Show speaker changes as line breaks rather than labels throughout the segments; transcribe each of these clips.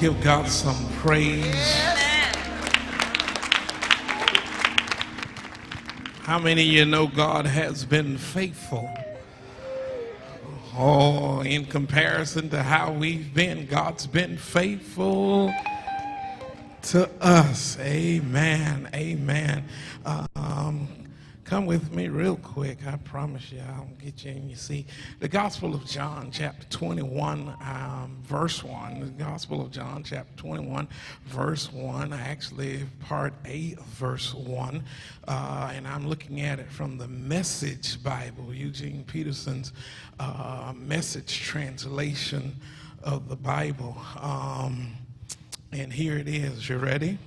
give God some praise? How many of you know God has been faithful? Oh, in comparison to how we've been, God's been faithful to us. Amen. Amen. Come with me real quick. I promise you I'll get you in your seat. The Gospel of John, chapter 21, verse 1. The Gospel of John, chapter 21, verse 1. Actually, part A of verse 1. And I'm looking at it from the Message Bible, Eugene Peterson's Message translation of the Bible. And here it is. You ready?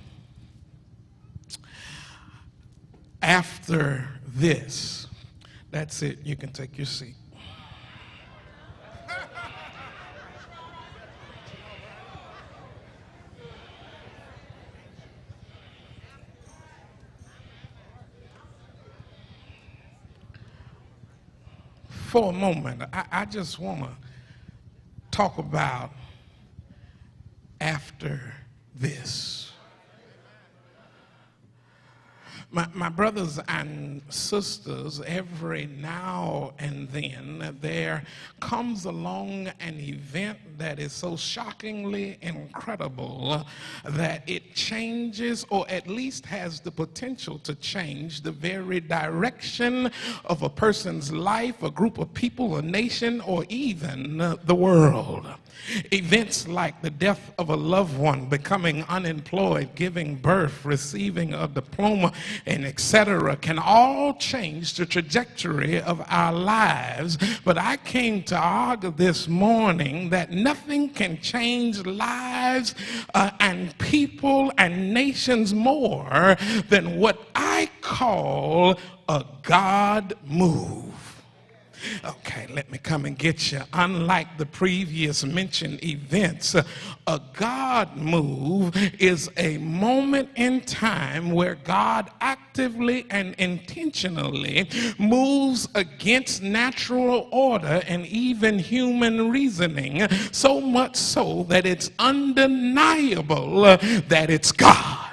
After this, that's it. You can take your seat. For a moment, I just want to talk about after this. My brothers and sisters, every now and then there comes along an event that is so shockingly incredible that it changes, or at least has the potential to change, the very direction of a person's life, a group of people, a nation, or even the world. Events like the death of a loved one, becoming unemployed, giving birth, receiving a diploma, and etc. can all change the trajectory of our lives. But I came to argue this morning that nothing can change lives and people and nations more than what I call a God move. Okay, let me come and get you. Unlike the previous mentioned events, a God move is a moment in time where God actively and intentionally moves against natural order and even human reasoning, so much so that it's undeniable that it's God.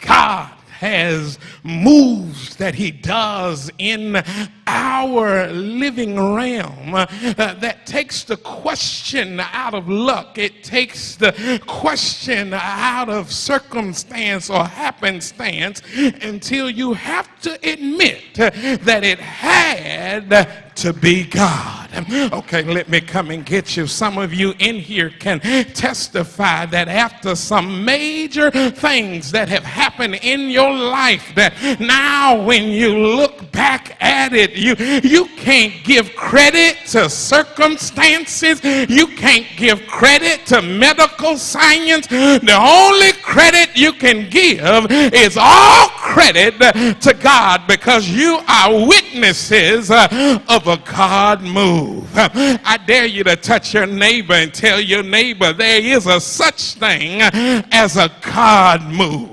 God has moves that he does in our living realm that takes the question out of luck. It takes the question out of circumstance or happenstance until you have to admit that it had to be God. Okay, let me come and get you. Some of you in here can testify that after some major things that have happened in your life, that now when you look back at it, you can't give credit to circumstances. You can't give credit to medical science. The only credit you can give is all credit to God, because you are witnesses of a God move. I dare you to touch your neighbor and tell your neighbor there is a such thing as a God move.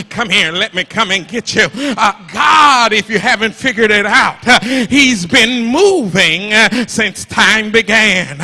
Come here, let me come and get you. God, if you haven't figured it out, he's been moving since time began.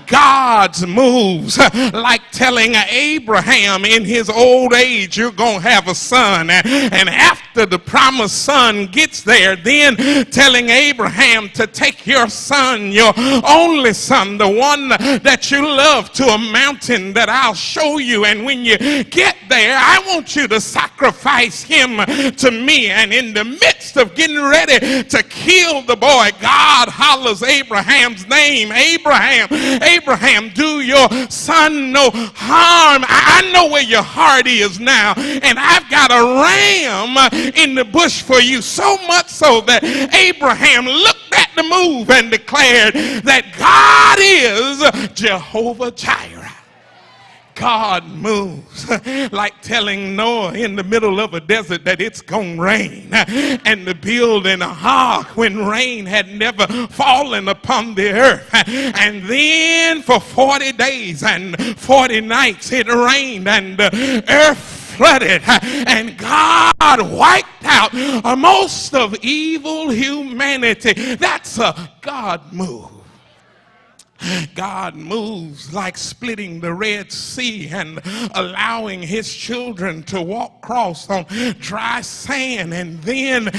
God's moves, like telling Abraham in his old age, you're going to have a son. And after the promised son gets there, then telling Abraham to take your son, your only son, the one that you love, to a mountain that I'll show you. And when you get there, I want you to sacrifice him to me. And in the midst of getting ready to kill the boy, God hollers Abraham's name. Abraham, Abraham, do your son no harm. I know where your heart is now, and I've got a ram in the bush for you. So much so that Abraham looked at the move and declared that God is Jehovah Jireh. God moves like telling Noah in the middle of a desert that it's going to rain, and to build an ark when rain had never fallen upon the earth. And then for 40 days and 40 nights it rained and the earth flooded, and God wiped out most of evil humanity. That's a God move. God moves like splitting the Red Sea and allowing his children to walk across on dry sand, and then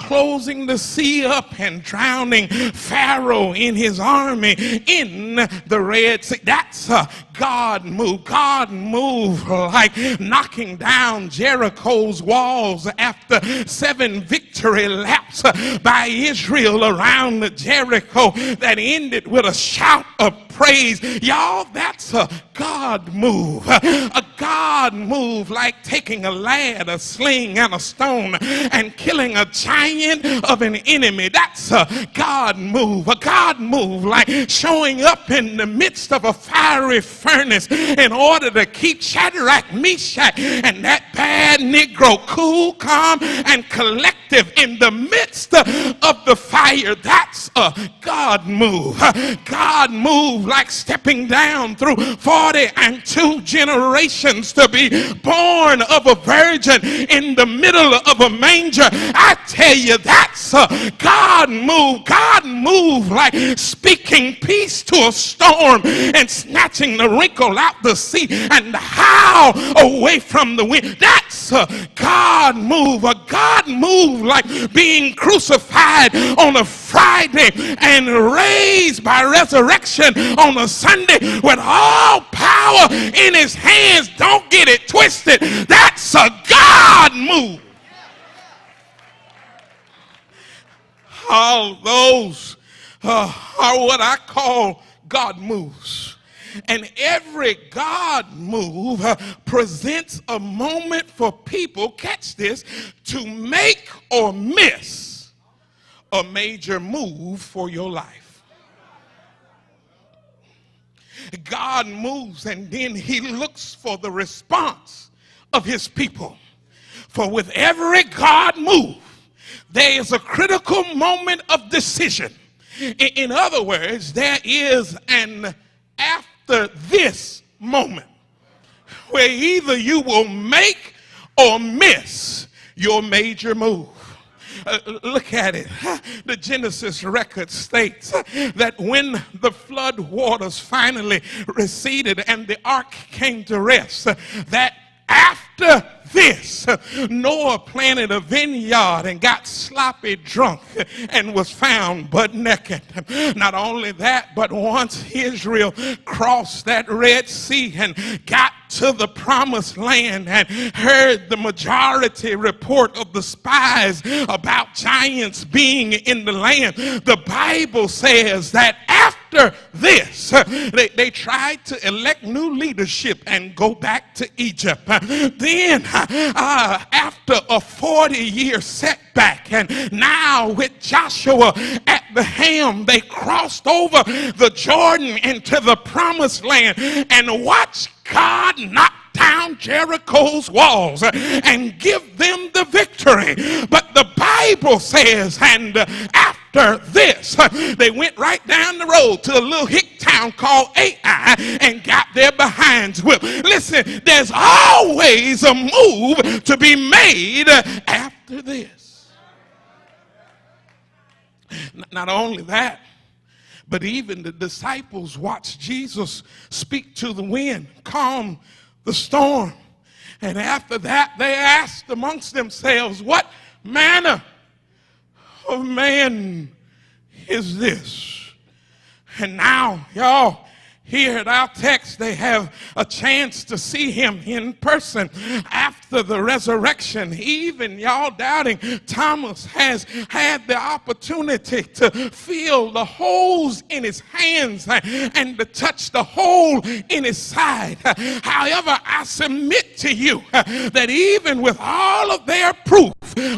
closing the sea up and drowning Pharaoh in his army in the Red Sea. That's God move. God move like knocking down Jericho's walls after 7 victory laps by Israel around Jericho that ended with a shout of praise. Y'all, that's a God move. A God move like taking a lad, a sling, and a stone and killing a giant of an enemy. That's a God move. A God move like showing up in the midst of a fiery furnace in order to keep Shadrach, Meshach, and that bad Negro cool, calm, and collective in the midst of the fire. That's a God move. God move like stepping down through 42 generations to be born of a virgin in the middle of a manger. I tell you, that's a God move. God move like speaking peace to a storm and snatching the wrinkle out the sea and howl away from the wind. That's a God move. A God move like being crucified on a Friday and raised by resurrection on a Sunday with all power in his hands. Don't get it twisted. That's a God move. All those are what I call God moves. And every God move presents a moment for people, catch this, to make or miss a major move for your life. God moves and then he looks for the response of his people. For with every God move, there is a critical moment of decision. In other words, there is an after this moment where either you will make or miss your major move. Look at it. The Genesis record states that when the flood waters finally receded and the ark came to rest, that after this, Noah planted a vineyard and got sloppy drunk and was found butt naked. Not only that, but once Israel crossed that Red Sea and got to the promised land and heard the majority report of the spies about giants being in the land, the Bible says that after this, they tried to elect new leadership and go back to Egypt. Then, after a 40-year setback, and now with Joshua at the helm, they crossed over the Jordan into the promised land and watched God knock down Jericho's walls and give them the victory. But the Bible says, and after this, they went right down the road to a little hick town called Ai and got their behinds whipped. Listen, there's always a move to be made after this. Not only that, but even the disciples watched Jesus speak to the wind, calm the storm. And after that, they asked amongst themselves, what manner of man is this? And now, y'all, here at our text, they have a chance to see him in person after the resurrection. Even y'all doubting Thomas has had the opportunity to feel the holes in his hands and to touch the hole in his side. However, I submit to you that even with all of their proof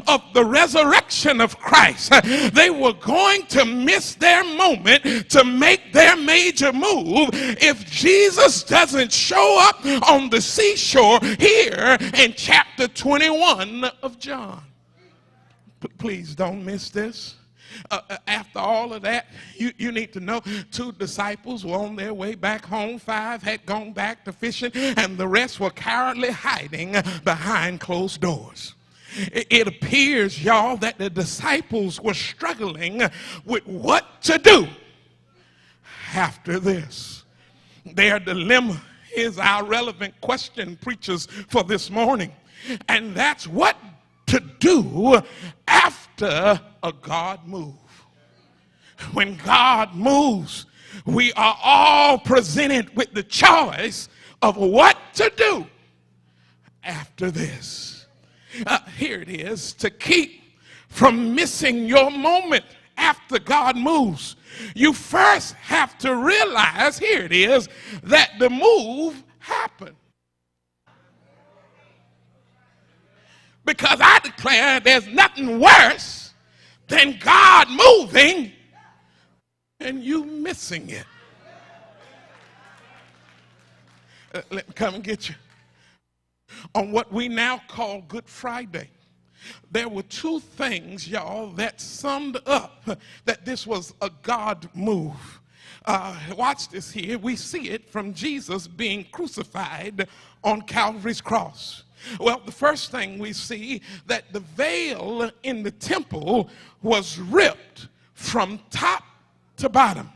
of the resurrection of Christ, they were going to miss their moment to make their major move if Jesus doesn't show up on the seashore here in chapter 21 of John. Please don't miss this. After all of that, you need to know 2 disciples were on their way back home, 5 had gone back to fishing, and the rest were cowardly hiding behind closed doors. It appears, y'all, that the disciples were struggling with what to do after this? Their dilemma is our relevant question, preachers, for this morning. And that's what to do after a God move. When God moves, we are all presented with the choice of what to do after this. Here it is. To keep from missing your moment after God moves, you first have to realize, here it is, that the move happened. Because I declare there's nothing worse than God moving and you missing it. Let me come and get you. On what we now call Good Friday, there were two things, y'all, that summed up that this was a God move. Watch this here. We see it from Jesus being crucified on Calvary's cross. Well, the first thing we see that the veil in the temple was ripped from top to bottom.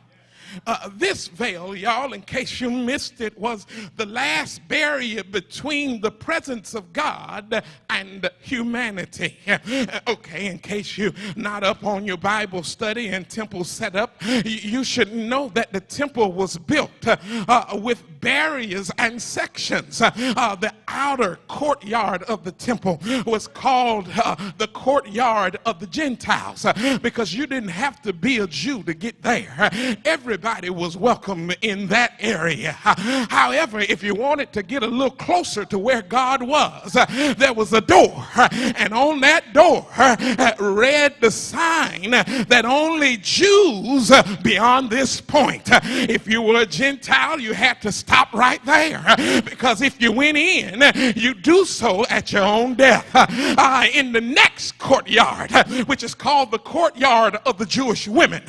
This veil, y'all, in case you missed it, was the last barrier between the presence of God and humanity. Okay, in case you're not up on your Bible study and temple setup, you should know that the temple was built with barriers and sections. The outer courtyard of the temple was called the courtyard of the Gentiles because you didn't have to be a Jew to get there. Everybody was welcome in that area. However, if you wanted to get a little closer to where God was, there was a door, and on that door read the sign that only Jews beyond this point. If you were a Gentile, you had to stop right there, because if you went in, you do so at your own death. In the next courtyard, which is called the courtyard of the Jewish women,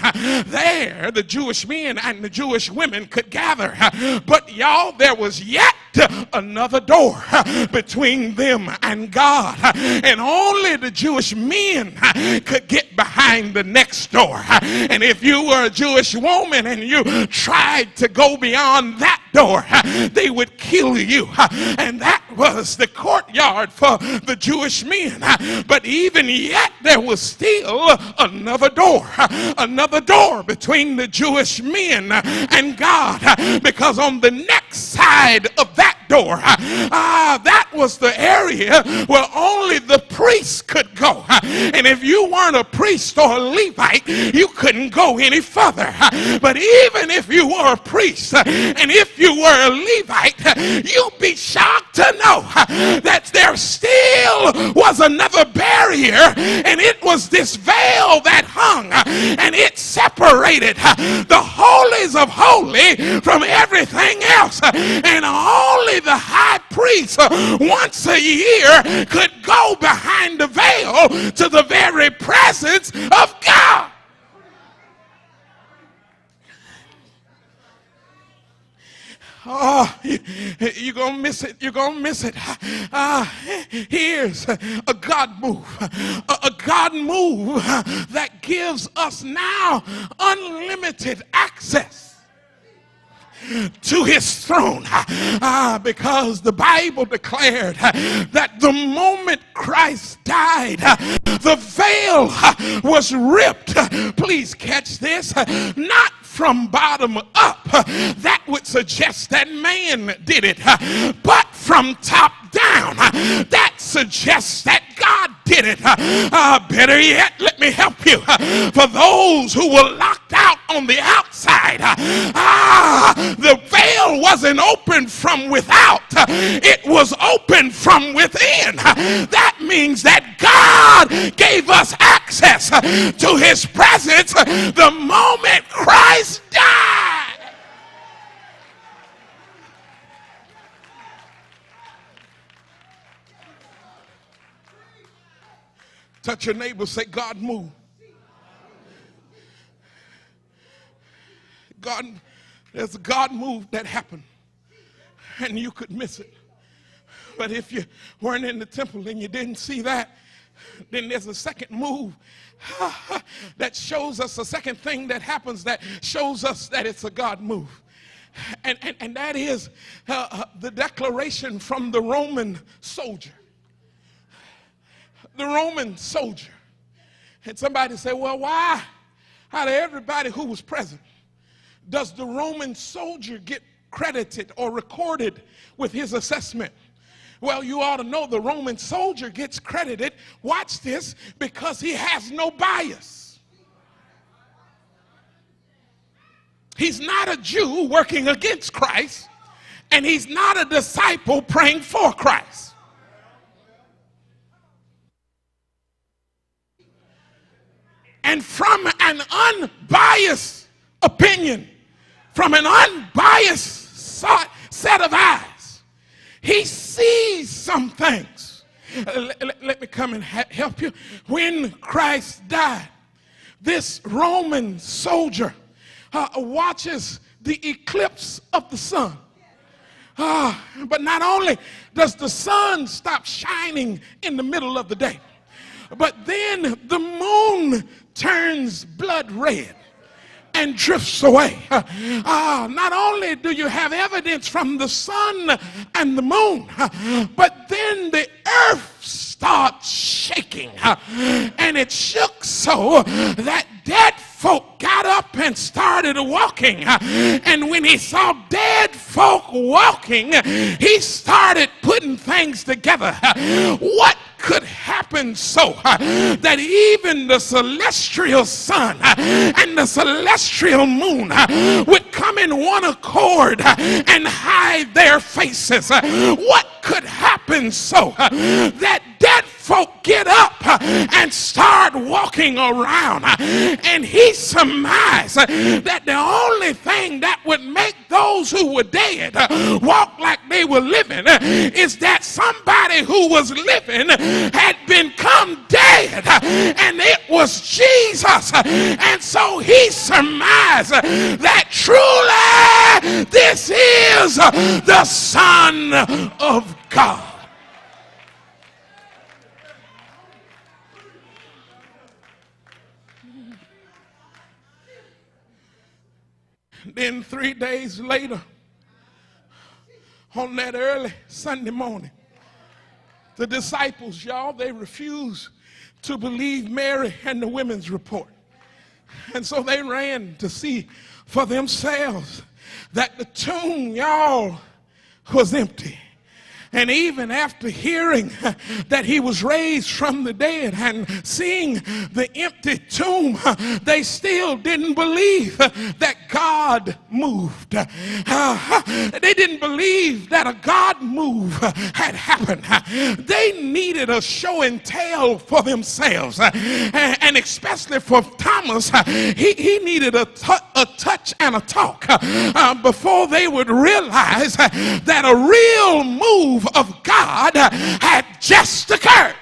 there the Jewish men and the Jewish women could gather. But y'all, there was yet another door between them and God, and only the Jewish men could get behind the next door. And if you were a Jewish woman and you tried to go beyond that door, they would kill you. And that was the courtyard for the Jewish men. But even yet there was still another door between the Jewish men and God, because on the next side of that door, that was the area where only the priests could go. And if you weren't a priest or a Levite, you couldn't go any further. But even if you were a priest and if you were a Levite, you'd be shocked to know that there still was another barrier, and it was this veil that hung, and it separated the holies of holy from everything else. And only the high priest once a year could go behind the veil to the very presence of God. Oh, you're going to miss it. You're going to miss it. Here's a God move. A God move that gives us now unlimited access to his throne, because the Bible declared that the moment Christ died, the veil was ripped. Please catch this. Not from bottom up, that would suggest that man did it, but from top down, that suggests that God did it. Better yet, let me help you. For those who were locked out on the outside, the veil wasn't open from without, it was open from within. That means that God gave us access to his presence the moment Christ died. Touch your neighbor, say, God move. God, there's a God move that happened, and you could miss it. But if you weren't in the temple and you didn't see that, Then there's a second move that shows us, a second thing that happens that shows us that it's a God move. And that is the declaration from the Roman soldier. The Roman soldier. And somebody say, well, why, out of everybody who was present, does the Roman soldier get credited or recorded with his assessment? Well, you ought to know the Roman soldier gets credited, watch this, because he has no bias. He's not a Jew working against Christ, and he's not a disciple praying for Christ. And from an unbiased opinion, from an unbiased set of eyes, he sees some things. Let me come and help you. When Christ died, this Roman soldier watches the eclipse of the sun. But not only does the sun stop shining in the middle of the day, but then the moon turns blood red and drifts away. Not only do you have evidence from the sun and the moon, but then the earth starts shaking. And it shook so that dead folk got up and started walking. And when he saw dead folk walking, he started putting things together. What could happen so that even the celestial sun and the celestial moon would come in one accord and hide their faces? What could happen so that dead folk get up and start walking around? And he surmised that the only thing that would make those who were dead walk like they were living is that somebody who was living had become dead, and it was Jesus. And so he surmised that truly this is the Son of God. Then 3 days later, on that early Sunday morning, the disciples, y'all, they refused to believe Mary and the women's report. And so they ran to see for themselves that the tomb, y'all, was empty. And even after hearing that he was raised from the dead and seeing the empty tomb, they still didn't believe that God moved. They didn't believe that a God move had happened. They needed a show and tell for themselves. And especially for Thomas, he needed a touch and a talk before they would realize that a real move of God had just occurred.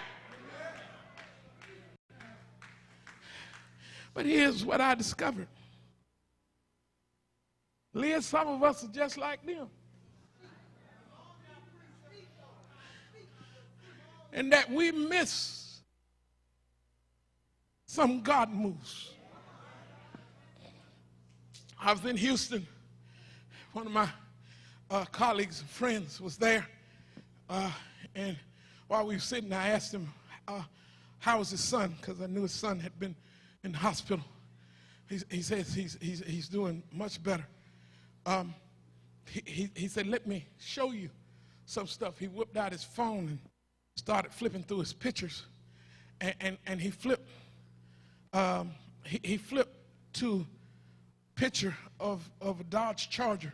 But here's what I discovered. Liz, some of us are just like them. And that we miss some God moves. I was in Houston. One of my colleagues and friends was there. And while we were sitting, I asked him, how was his son? Because I knew his son had been in the hospital. He says he's doing much better. He said, let me show you some stuff. He whipped out his phone and started flipping through his pictures. And he flipped to a picture of a Dodge Charger.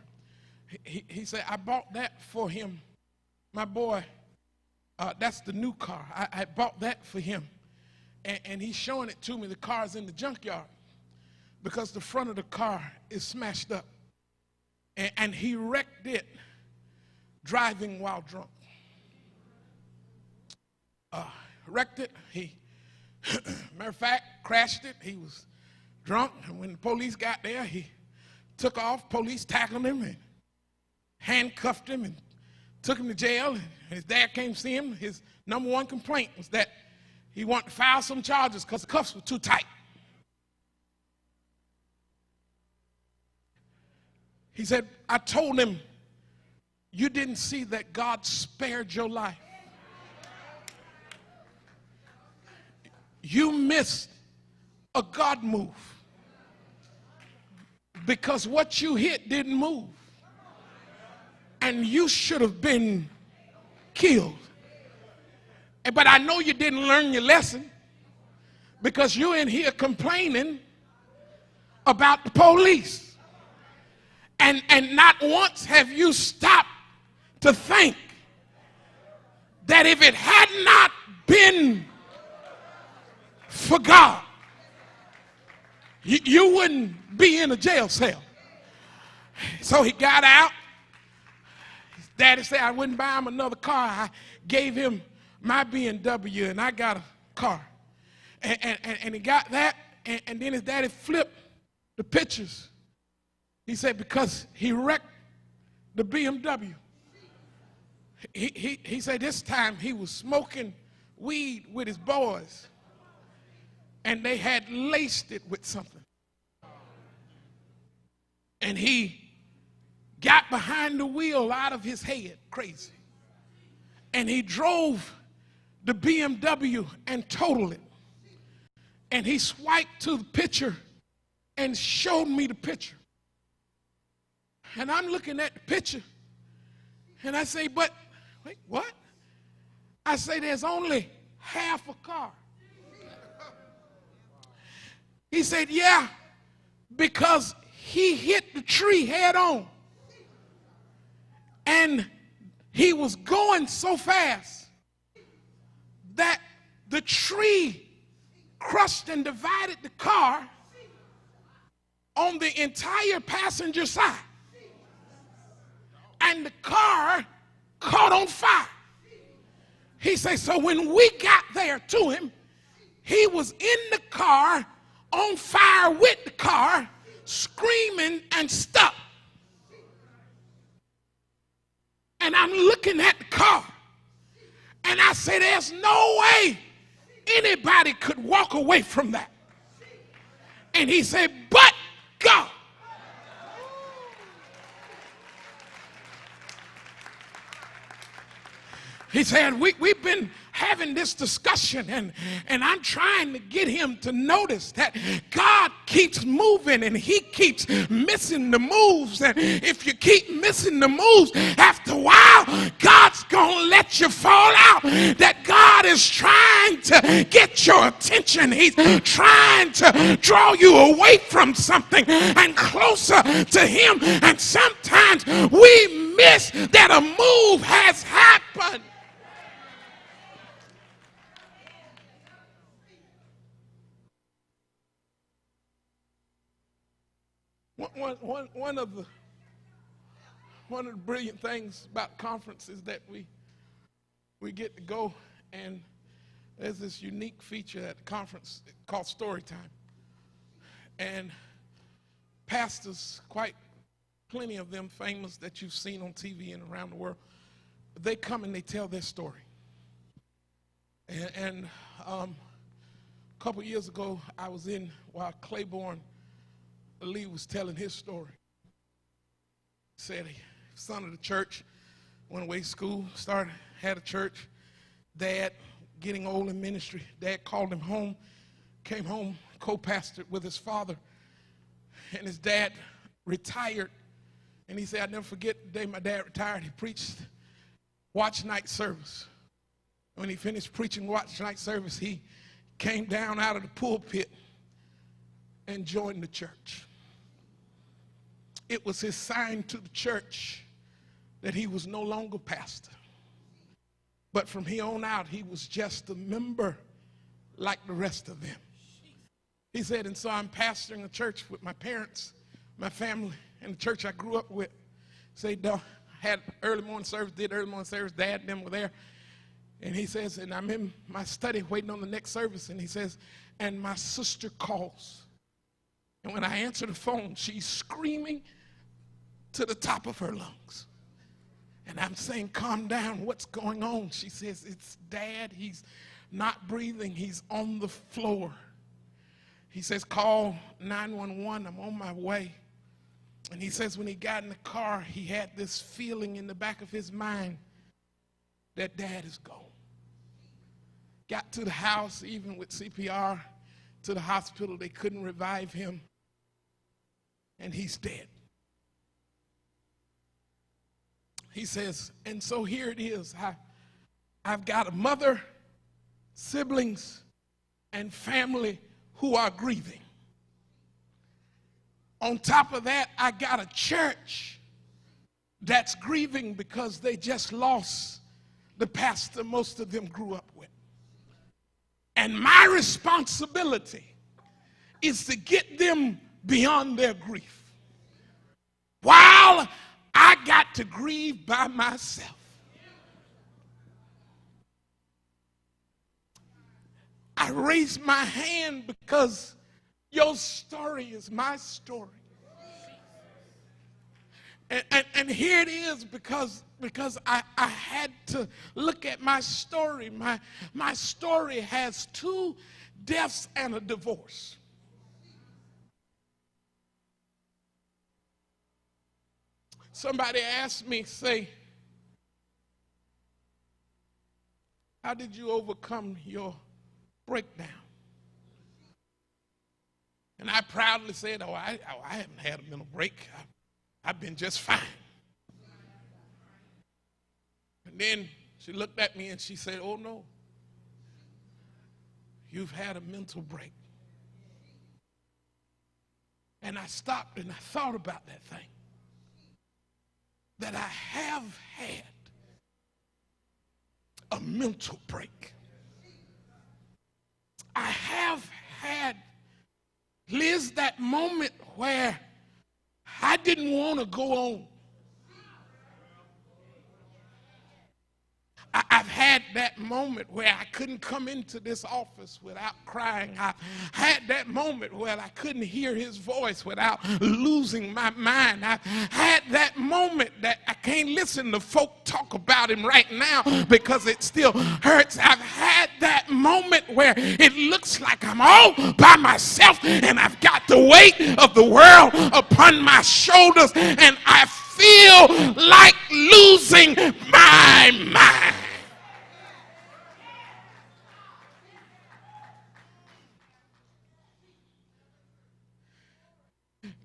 He said, I bought that for him. My boy, that's the new car. I bought that for him. And he's showing it to me. The car's in the junkyard because the front of the car is smashed up. And he wrecked it driving while drunk. Wrecked it. Matter of fact, crashed it. He was drunk. And when the police got there, he took off. Police tackled him and handcuffed him and took him to jail. And his dad came to see him. His number one complaint was that He wanted to file some charges because the cuffs were too tight. He said, I told him, you didn't see that God spared your life. You missed a God move because what you hit didn't move. And you should have been killed. But I know you didn't learn your lesson because you're in here complaining about the police. And not once have you stopped to think that if it had not been for God, you wouldn't be in a jail cell. So he got out. His daddy said, I wouldn't buy him another car. I gave him my BMW and I got a car. And he got that, and then his daddy flipped the pictures. He said, because he wrecked the BMW. He said this time he was smoking weed with his boys, and they had laced it with something. And he got behind the wheel out of his head, crazy. And he drove the BMW and totaled it. And he swiped to the picture and showed me the picture. And I'm looking at the picture, and I say, but, wait, what? I say, there's only half a car. He said, yeah, because he hit the tree head on. And he was going so fast that the tree crushed and divided the car on the entire passenger side. And the car caught on fire. He said, so when we got there to him, he was in the car, on fire with the car, screaming and stuck. And I'm looking at the car, and I say, there's no way anybody could walk away from that. And he said, but God. He said, we've been having this discussion, and I'm trying to get him to notice that God keeps moving and he keeps missing the moves. And if you keep missing the moves, after a while, God's going to let you fall out. That God is trying to get your attention. He's trying to draw you away from something and closer to him. And sometimes we miss that a move has happened. One of the brilliant things about conference is that we get to go, and there's this unique feature at the conference called story time. And pastors, quite plenty of them famous that you've seen on TV and around the world, they come and they tell their story. And a couple years ago, I was in while Claiborne Lee was telling his story. He said he son of the church, went away to school, had a church. Dad, getting old in ministry, Dad called him home, came home, co-pastored with his father. And his dad retired. And he said, I'll never forget the day my dad retired. He preached watch night service. When he finished preaching watch night service, he came down out of the pulpit and joined the church. It was his sign to the church that he was no longer pastor. But from here on out, he was just a member like the rest of them. He said, and so I'm pastoring a church with my parents, my family, and the church I grew up with. Say, had early morning service, did early morning service, Dad and them were there. And he says, and I'm in my study waiting on the next service, and he says, and my sister calls. And when I answer the phone, she's screaming to the top of her lungs. And I'm saying, calm down, what's going on? She says, it's Dad. He's not breathing. He's on the floor. He says, call 911. I'm on my way. And he says when he got in the car, he had this feeling in the back of his mind that Dad is gone. Got to the house, even with CPR, to the hospital. They couldn't revive him. And he's dead. He says, and so here it is. I've got a mother, siblings, and family who are grieving. On top of that, I got a church that's grieving because they just lost the pastor most of them grew up with. And my responsibility is to get them beyond their grief, while I got to grieve by myself. I raise my hand because your story is my story. And here it is because I had to look at my story. My story has 2 deaths and a divorce. Somebody asked me, say, how did you overcome your breakdown? And I proudly said, I haven't had a mental break. I've been just fine. And then she looked at me and she said, oh no, you've had a mental break. And I stopped and I thought about that thing, that I have had a mental break. I have had, Liz, that moment where I didn't want to go on. I've had that moment where I couldn't come into this office without crying. I had that moment where I couldn't hear his voice without losing my mind. I had that moment that I can't listen to folk talk about him right now because it still hurts. I've had that moment where it looks like I'm all by myself and I've got the weight of the world upon my shoulders and I feel like losing my mind.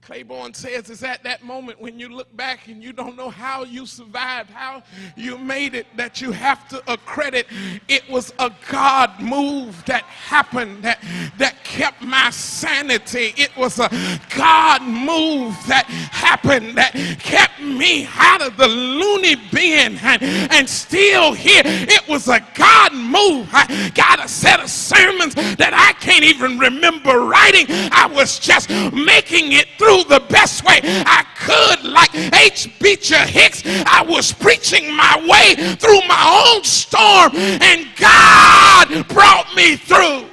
Claiborne says it's at that moment when you look back and you don't know how you survived, how you made it, that you have to accredit it was a God move that happened that kept my sanity. It was a God move that happened that kept me out of the loony bin and still here. It was a God move. I got a set of sermons that I can't even remember writing. I was just making it through the best way I could, like H. Beecher Hicks. I was preaching my way through my own storm, and God brought me through.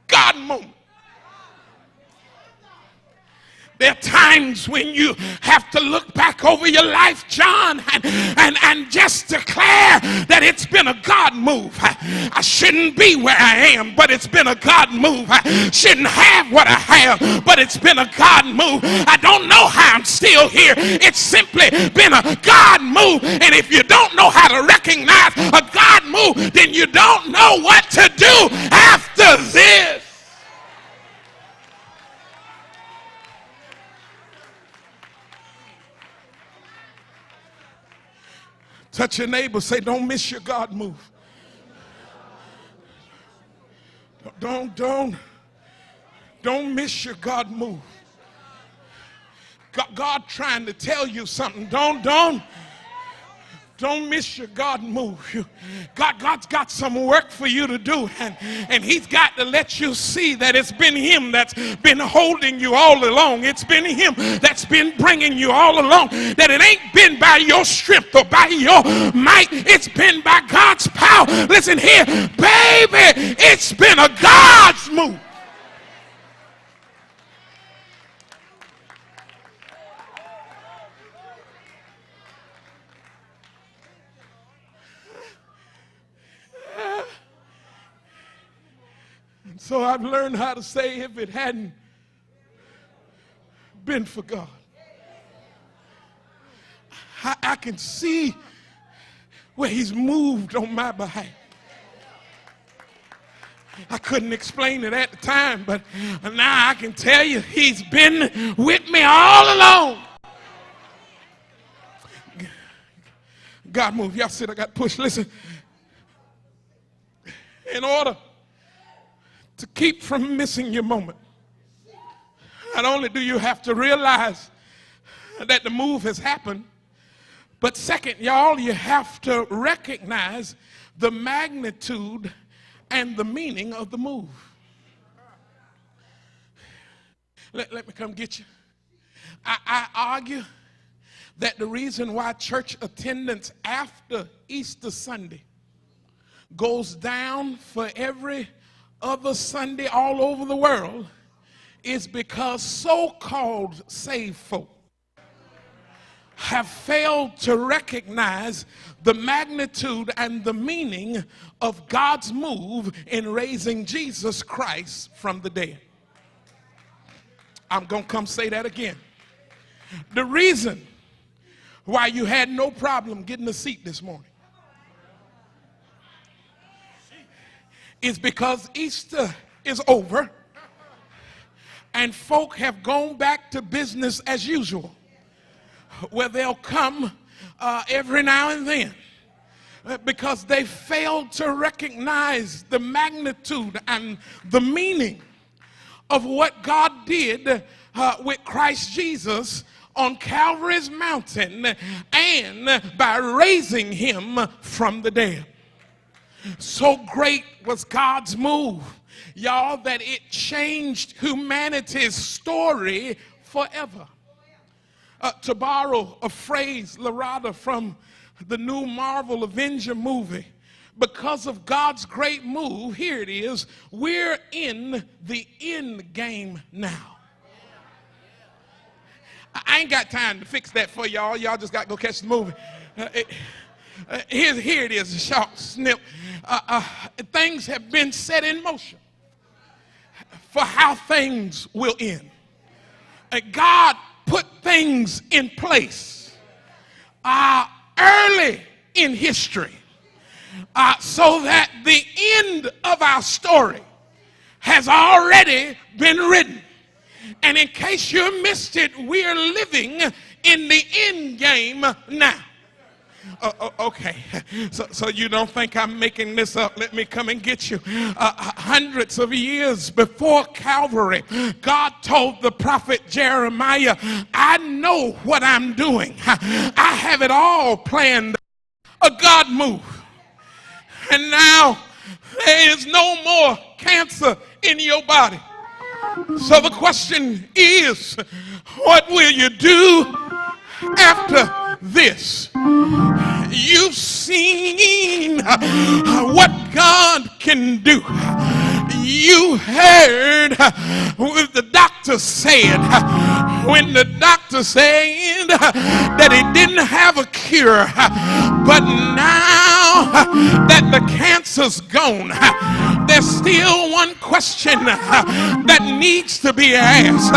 God moment. There are times when you have to look back over your life, John, and just declare that it's been a God move. I shouldn't be where I am, but it's been a God move. I shouldn't have what I have, but it's been a God move. I don't know how I'm still here. It's simply been a God move. And if you don't know how to recognize a God move, then you don't know what to do after this. Touch your neighbor, say, don't miss your God move. Don't miss your God move. God trying to tell you something. Don't miss your God move. God's got some work for you to do, and he's got to let you see that it's been him that's been holding you all along. It's been him that's been bringing you all along. That it ain't been by your strength or by your might. It's been by God's power. Listen here, baby, it's been a God's move. So I've learned how to say, if it hadn't been for God, I can see where he's moved on my behalf. I couldn't explain it at the time, but now I can tell you he's been with me all along. God moved. Y'all said I got pushed. Listen, in order to keep from missing your moment, not only do you have to realize that the move has happened, but second, y'all, you have to recognize the magnitude and the meaning of the move. Let me come get you. I argue that the reason why church attendance after Easter Sunday goes down for every other Sunday all over the world is because so-called saved folk have failed to recognize the magnitude and the meaning of God's move in raising Jesus Christ from the dead. I'm going to come say that again. The reason why you had no problem getting a seat this morning is because Easter is over and folk have gone back to business as usual, where they'll come every now and then because they failed to recognize the magnitude and the meaning of what God did with Christ Jesus on Calvary's mountain and by raising him from the dead. So great was God's move, y'all, that it changed humanity's story forever. To borrow a phrase, Loretta, from the new Marvel Avenger movie, because of God's great move, here it is, we're in the end game now. I ain't got time to fix that for y'all. Y'all just got to go catch the movie. Here it is, a short snip. Things have been set in motion for how things will end. God put things in place early in history so that the end of our story has already been written. And in case you missed it, we're living in the end game now. Okay, so you don't think I'm making this up. Let me come and get you. Hundreds of years before Calvary, God told the prophet Jeremiah, I know what I'm doing. I have it all planned. A God move. And now there is no more cancer in your body. So the question is, what will you do after this? You've seen what God can do. You heard what the doctor said when the doctor said that he didn't have a cure, but now that the cancer's gone, there's still one question that needs to be asked.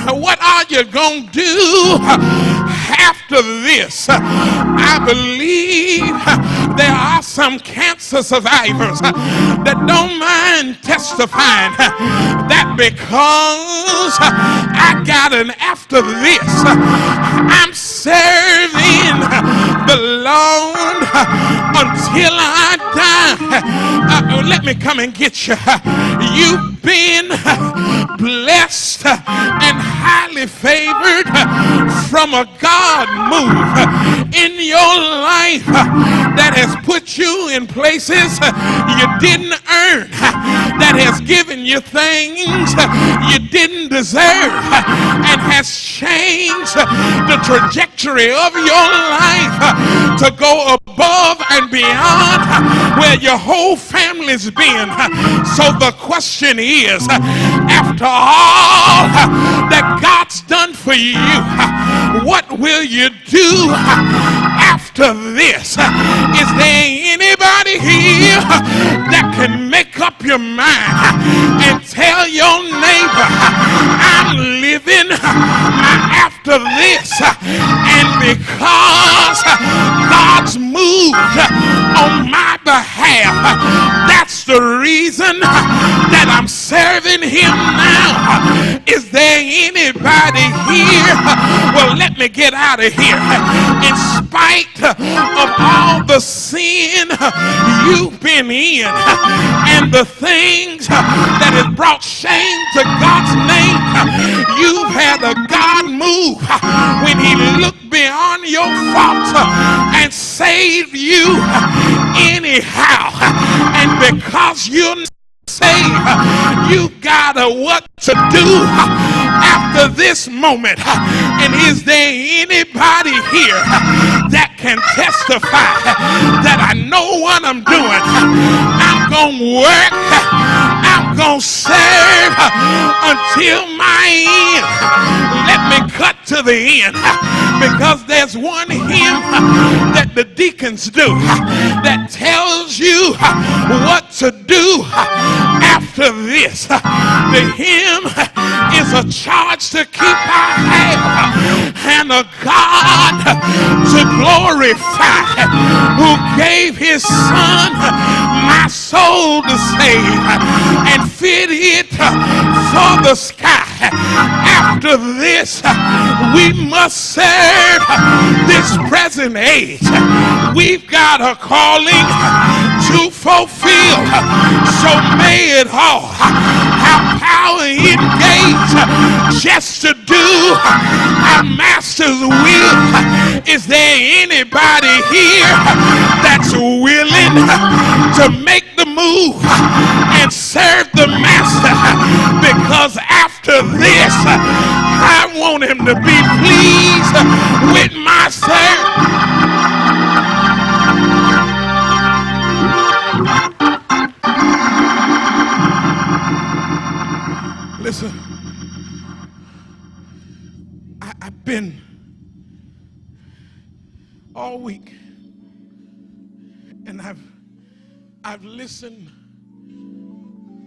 What are you going to do after this? I believe there are some cancer survivors that don't mind testifying that because I got an after this, I'm serving the Lord until I die. Let me come and get you. You've been blessed and highly favored from a God move in your life that has put you in places you didn't earn, that has given you things you didn't deserve, and has changed the trajectory of your life to go above and beyond where your whole family's been. So the question is, after all that God's done for you, what will you do after this? Is there anybody here here that can make up your mind and tell your neighbor, I'm living after this. And because God's moved on my behalf, that's the reason that I'm serving him now. Is there anybody here? Well, let me get out of here. In spite of all the sin you've been in and the things that have brought shame to God's name, you've had a God move when he looked beyond your faults and saved you anyhow. And because you're saved, you got what to do after this moment. And is there anybody here that can testify that I know what I'm doing? I'm going to work. I'm going to serve until my end. Let me cut to the end, because there's one hymn that the deacons do that tells you what to do after this. The hymn is a charge to keep our hand and a God to glorify, who gave his son my soul to save and fit it for the sky. After this, we must serve this present age. We've got a calling to fulfill, so may it all have power engaged just to do our master's will. Is there anybody here that's willing to make the move and serve the master? Because after this, I want him to be pleased with my service. Listen, I've been all week, and I've listened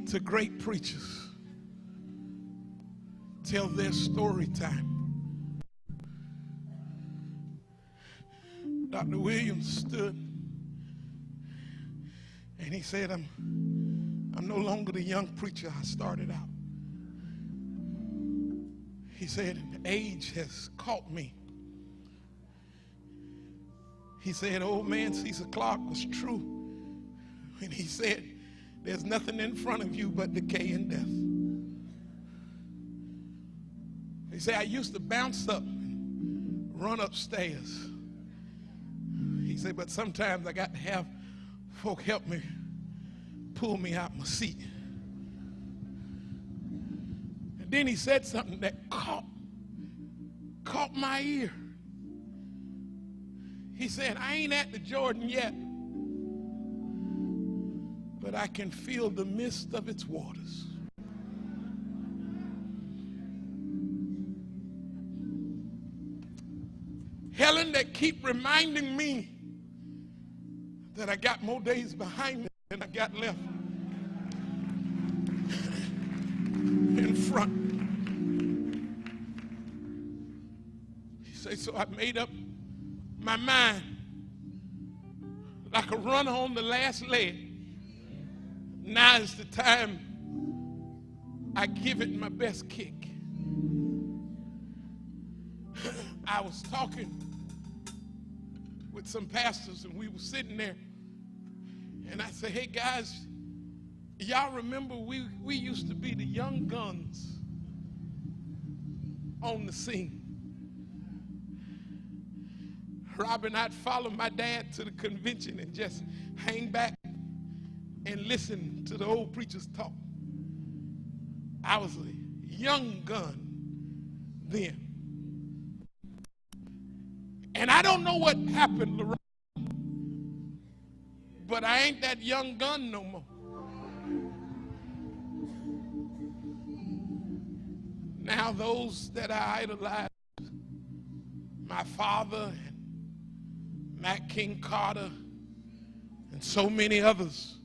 to great preachers tell their story time. Dr. Williams stood and he said, I'm no longer the young preacher I started out. He said, age has caught me. He said, old man Cecil Clark was true when he said, there's nothing in front of you but decay and death. He said, I used to bounce up and run upstairs. He said, but sometimes I got to have folk help me, pull me out my seat. And then he said something that caught my ear. He said, I ain't at the Jordan yet, but I can feel the mist of its waters. Helen, that keep reminding me that I got more days behind me than I got left in front. He said, so I made up my mind like a runner on the last leg. Now is the time I give it my best kick. I was talking with some pastors and we were sitting there, and I said, hey guys, y'all remember we used to be the young guns on the scene. Robin, I'd follow my dad to the convention and just hang back and listen to the old preachers talk. I was a young gun then. And I don't know what happened, Lorraine, but I ain't that young gun no more. Now those that I idolized, my father and Matt King Carter and so many others,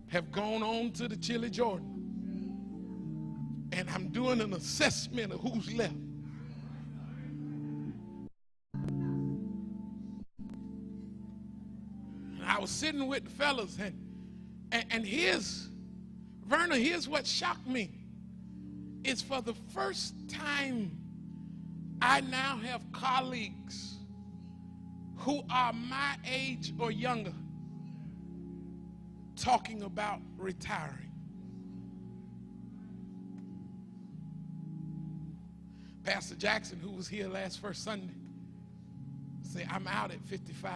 have gone on to the Chili Jordan. And I'm doing an assessment of who's left. And I was sitting with the fellas, and here's what shocked me. It's for the first time I now have colleagues who are my age or younger talking about retiring. Pastor Jackson, who was here last first Sunday, said, I'm out at 55.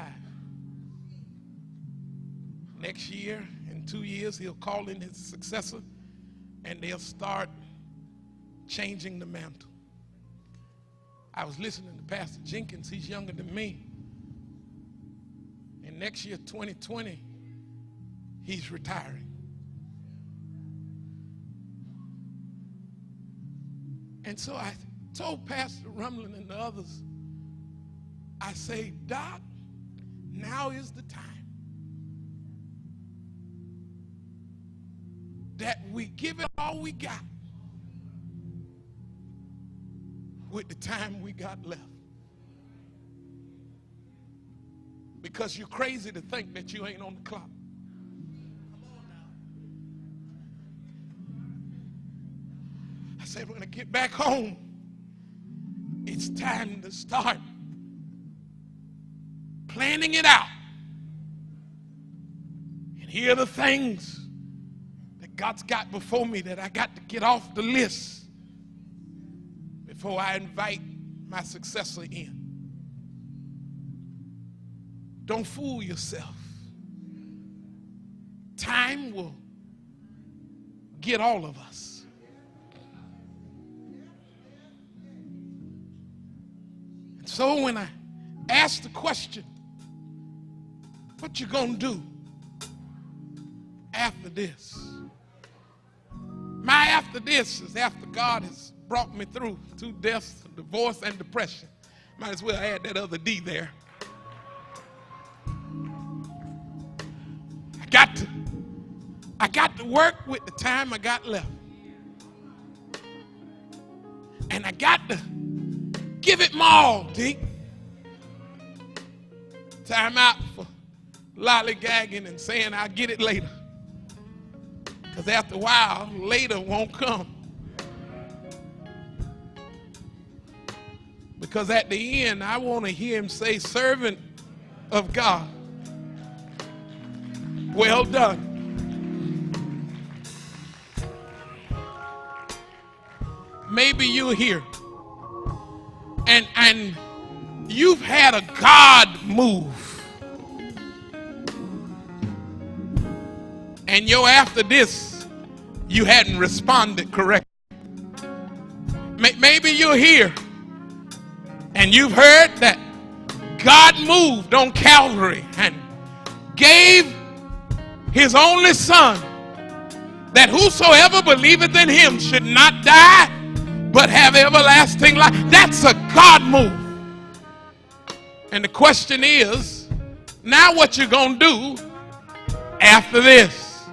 Next year, in 2 years, he'll call in his successor, and they'll start changing the mantle. I was listening to Pastor Jenkins. He's younger than me. And next year, 2020, he's retiring. And so I told Pastor Rumlin and the others, I say, Doc, now is the time that we give it all we got with the time we got left. Because you're crazy to think that you ain't on the clock. I said, when I get back home, it's time to start planning it out. And here are the things that God's got before me that I got to get off the list before I invite my successor in. Don't fool yourself. Time will get all of us. So when I ask the question, what you gonna do after this? My after this is after God has brought me through 2 deaths, divorce, and depression. Might as well add that other D there. I got to work with the time I got left. And I got to give it my all, D. Time out for lollygagging and saying I'll get it later. Because after a while, later won't come. Because at the end, I want to hear him say, servant of God, well done. Maybe you're here and you've had a God move, and after this you hadn't responded correctly. Maybe you're here and you've heard that God moved on Calvary and gave his only son, that whosoever believeth in him should not die but have everlasting life. That's a God move. And the question is, now what you gonna do after this?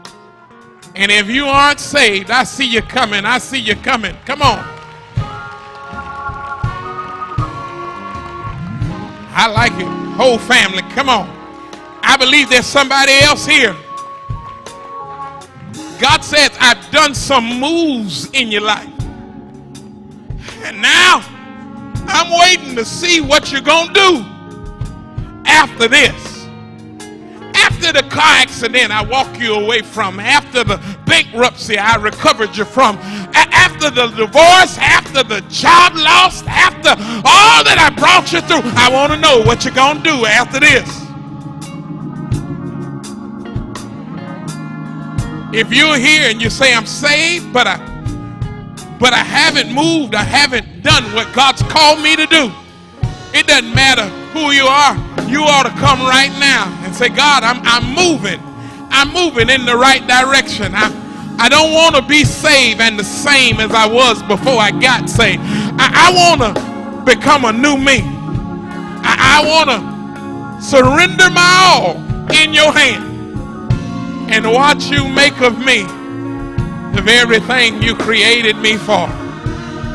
And if you aren't saved, I see you coming. I see you coming. Come on. I like it. Whole family, come on. I believe there's somebody else here. God says, I've done some moves in your life. And now I'm waiting to see what you're going to do after this. After the car accident I walked you away from, after the bankruptcy I recovered you from, after the divorce, after the job loss, after all that I brought you through, I want to know what you're going to do after this. If you're here and you say, I'm saved, but I haven't moved, I haven't done what God's called me to do, it doesn't matter who you are. You ought to come right now and say, God, I'm moving. I'm moving in the right direction. I don't want to be saved and the same as I was before I got saved. I want to become a new me. I want to surrender my all in your hand. and watch you make of me the very thing you created me for.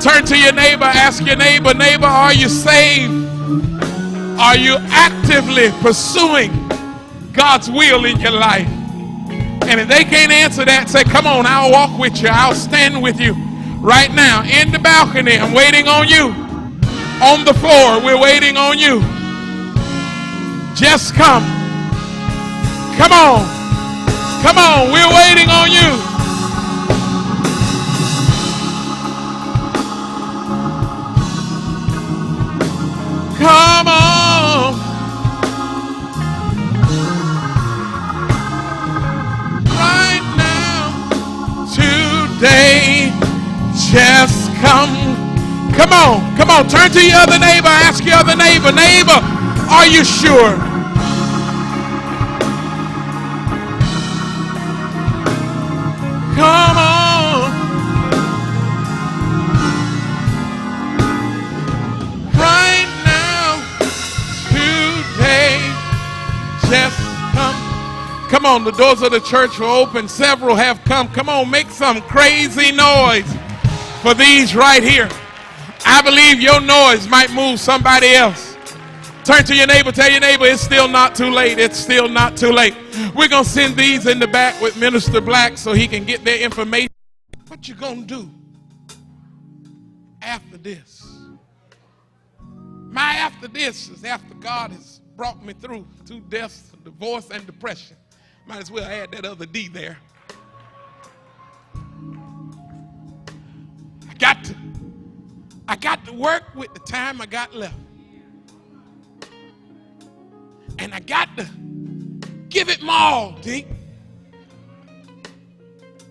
Turn to your neighbor, ask your neighbor, neighbor, are you saved? Are you actively pursuing God's will in your life? And if they can't answer that, say, come on, I'll walk with you. I'll stand with you right now in the balcony. I'm waiting on you. On the floor, we're waiting on you. Just come. Come on. Come on, we're waiting on you. Come on. Right now, today, just come. Come on, come on. Turn to your other neighbor. Ask your other neighbor, neighbor, are you sure? Come on. Right now, today, just come. Come on, the doors of the church are open. Several have come. Come on, make some crazy noise for these right here. I believe your noise might move somebody else. Turn to your neighbor, tell your neighbor it's still not too late. It's still not too late. We're going to send these in the back with Minister Black so he can get their information. What you going to do after this? My after this is after God has brought me through 2 deaths, divorce, and depression. Might as well add that other D there. I got to work with the time I got left. And I got to give it my all, D.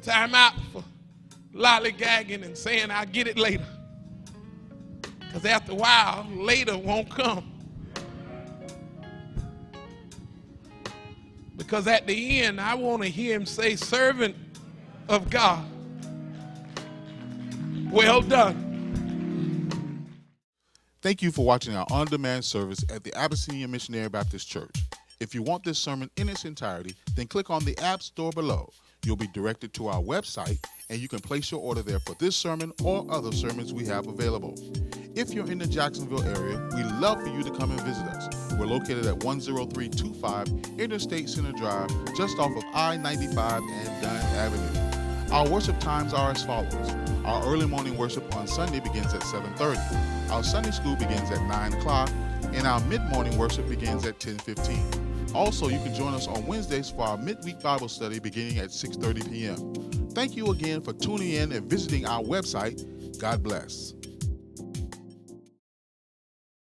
Time out for lollygagging and saying I'll get it later. Because after a while, later won't come. Because at the end, I want to hear him say, servant of God, well done.
Thank you for watching our on-demand service at the Abyssinian Missionary Baptist Church. If you want this sermon in its entirety, then click on the app store below. You'll be directed to our website, and you can place your order there for this sermon or other sermons we have available. If you're in the Jacksonville area, we'd love for you to come and visit us. We're located at 10325 Interstate Center Drive, just off of I-95 and Dunn Avenue. Our worship times are as follows. Our early morning worship on Sunday begins at 7:30. Our Sunday school begins at 9 o'clock, and our mid-morning worship begins at 10:15. Also, you can join us on Wednesdays for our midweek Bible study beginning at 6:30 p.m. Thank you again for tuning in and visiting our website. God bless.